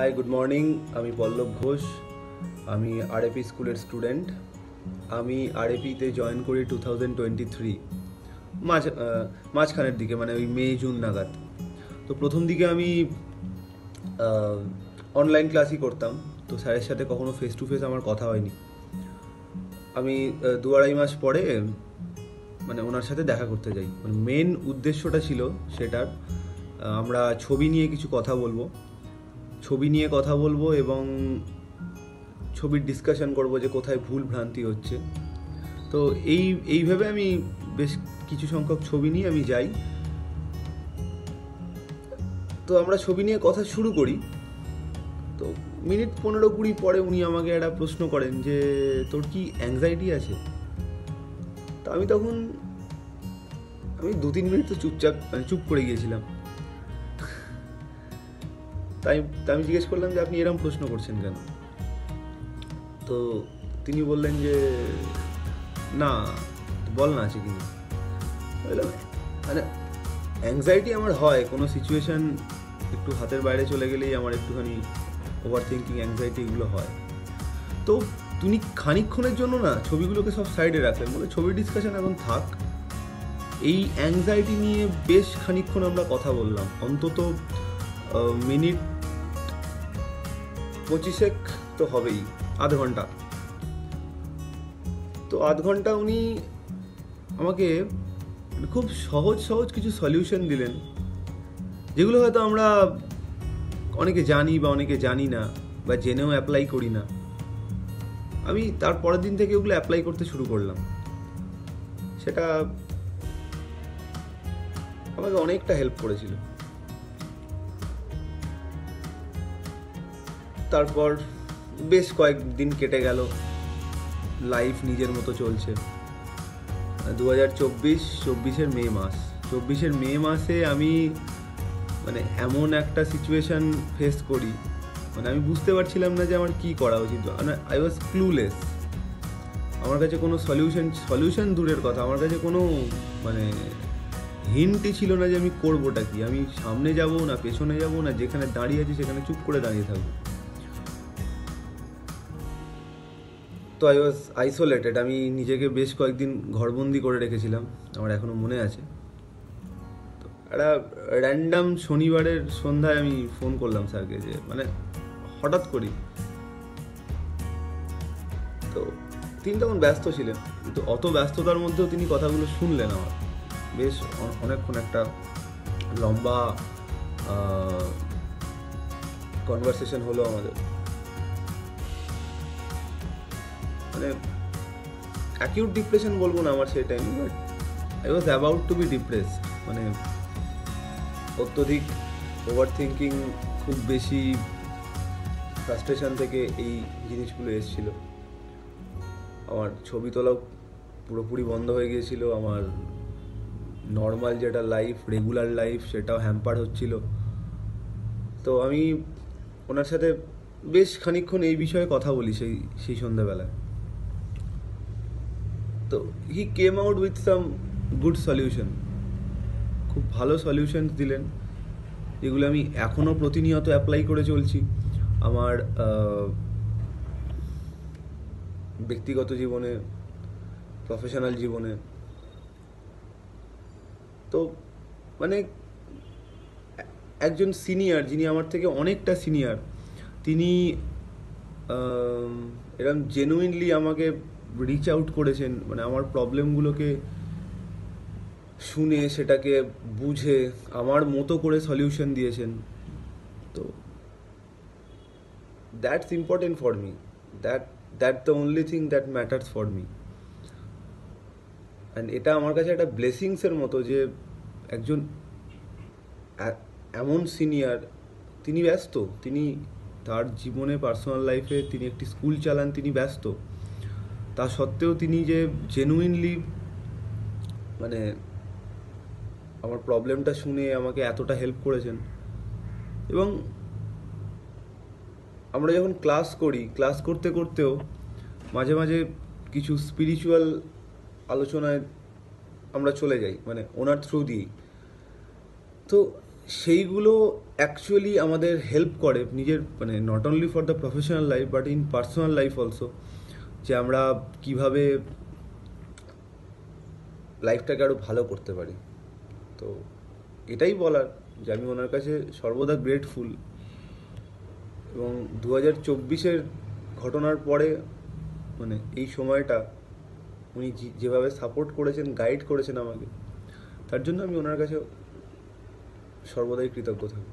High, good morning. আমি পল্লব ঘোষ। আমি আরএপি স্কুলের স্টুডেন্ট। আমি আরএপিতে জয়েন করি 2023 মাঝখানের দিকে, মানে ওই মে জুন নাগাদ। তো প্রথম দিকে আমি অনলাইন ক্লাসই করতাম, তো স্যারের সাথে কখনো ফেস টু ফেস আমার কথা হয়নি। আমি 2-2.5 মাস পরে মানে ওনার সাথে দেখা করতে যাই। মানে মেন উদ্দেশ্যটা ছিল সেটার, আমরা ছবি নিয়ে কিছু কথা বলবো এবং ছবির ডিসকাশন করব যে কোথায় ভুল ভ্রান্তি হচ্ছে। তো এইভাবে আমি বেশ কিছু সংখ্যক ছবি নিয়ে আমি যাই। তো আমরা ছবি নিয়ে কথা শুরু করি। তো মিনিট 15-20 পরে উনি আমাকে একটা প্রশ্ন করেন যে তোর কি অ্যাংজাইটি আছে? তো আমি 2-3 মিনিট তো চুপ করে গিয়েছিলাম। তাই আমি জিজ্ঞেস করলাম যে আপনি এরকম প্রশ্ন করছেন কেন? তো তিনি বললেন যে না, বল না আছে কিনা। বললাম মানে অ্যাংজাইটি আমার হয়, কোনো সিচুয়েশান একটু হাতের বাইরে চলে গেলেই আমার একটুখানি ওভার থিঙ্কিং, অ্যাংজাইটি এগুলো হয়। তো তুমি খানিকক্ষণের জন্য না ছবিগুলোকে সব সাইডে রাখলেন, বলে ছবির ডিসকাশন এখন থাক। এই অ্যাংজাইটি নিয়ে বেশ খানিকক্ষণ আমরা কথা বললাম, অন্তত মিনিট 25 তো হবেই, আধ ঘন্টা। তো আধ ঘন্টা উনি আমাকে খুব সহজ কিছু সলিউশন দিলেন, যেগুলো হয়তো আমরা অনেকে জানি বা অনেকে জানি না, বা জেনেও অ্যাপ্লাই করি না। আমি তার পরের দিন থেকে ওগুলো অ্যাপ্লাই করতে শুরু করলাম। সেটা আমাকে অনেকটা হেল্প করেছিল। তারপর বেশ কয়েকদিন কেটে গেল, লাইফ নিজের মতো চলছে। 2024 মে মাসে আমি মানে এমন একটা সিচুয়েশান ফেস করি, মানে আমি বুঝতে পারছিলাম না যে আমার কী করা উচিত। I was clueless. আমার কাছে কোনো সলিউশন দূরের কথা, আমার কাছে কোনো মানে হিন্টই ছিল না যে আমি করবোটা কি। আমি সামনে যাব না পেছনে যাব না, যেখানে দাঁড়িয়ে আছি সেখানে চুপ করে দাঁড়িয়ে থাকবো। তো আই ওয়াজ আইসোলেটেড। আমি নিজেকে বেশ কয়েকদিন ঘরবন্দি করে রেখেছিলাম, আমার এখনও মনে আছে। তো একটা র্যান্ডাম শনিবারের সন্ধ্যায় আমি ফোন করলাম স্যারকে, যে মানে হঠাৎ করি। তো তিনি তখন ব্যস্ত ছিলেন, কিন্তু অত ব্যস্ততার মধ্যেও তিনি কথাগুলো শুনলেন আমার। বেশ অনেকক্ষণ একটা লম্বা কনভারসেশন হলো আমাদের। মানে অ্যাকিউট ডিপ্রেশন বলবো না আমার সেই টাইমে, but I was about to be depressed. মানে অত্যধিক ওভার থিঙ্কিং, খুব বেশি ফ্রাস্ট্রেশন থেকে এই জিনিসগুলো এসেছিল। আমার ছবি তোলাও পুরোপুরি বন্ধ হয়ে গিয়েছিল। আমার নর্মাল যেটা লাইফ, রেগুলার লাইফ, সেটাও হ্যাম্পার হচ্ছিল। তো আমি ওনার সাথে বেশ খানিকক্ষণ এই বিষয়ে কথা বলি সেই সন্ধ্যাবেলায়। তো he came out with some good solution. খুব ভালো সলিউশন দিলেন, যেগুলো আমি এখনও প্রতিনিয়ত অ্যাপ্লাই করে চলছি আমার ব্যক্তিগত জীবনে, প্রফেশনাল জীবনে। তো মানে একজন সিনিয়র, যিনি আমার থেকে অনেকটা সিনিয়র, তিনি এরকম জেনুইনলি আমাকে রিচ আউট করেছেন, মানে আমার প্রবলেমগুলোকে শুনে সেটাকে বুঝে আমার মতো করে সলিউশন দিয়েছেন। তো that's important for me, that the only thing that matters for me. And এটা আমার কাছে একটা ব্লেসিংসের মতো যে একজন এমন সিনিয়র, তিনি ব্যস্ত, তিনি তার জীবনে, পার্সোনাল লাইফে তিনি একটি স্কুল চালান, তিনি ব্যস্ত। তা সত্ত্বেও তিনি যে জেনুইনলি মানে আমার প্রবলেমটা শুনে আমাকে এতটা হেল্প করেছেন। এবং আমরা যখন ক্লাস করতে করতেও মাঝে মাঝে কিছু স্পিরিচুয়াল আলোচনায় আমরা চলে যাই, মানে ওনার থ্রু দিয়েই। তো সেইগুলো অ্যাকচুয়ালি আমাদের হেল্প করে নিজের মানে not only for the professional life but in personal life also, যে আমরা কিভাবে লাইফটাকে আরও ভালো করতে পারি। তো এটাই বলার যে আমি ওনার কাছে সর্বদা গ্রেটফুল, এবং 2024-এর ঘটনার পরে মানে এই সময়টা উনি যেভাবে সাপোর্ট করেছেন, গাইড করেছেন আমাকে, তার জন্য আমি ওনার কাছে সর্বদাই কৃতজ্ঞ থাকি।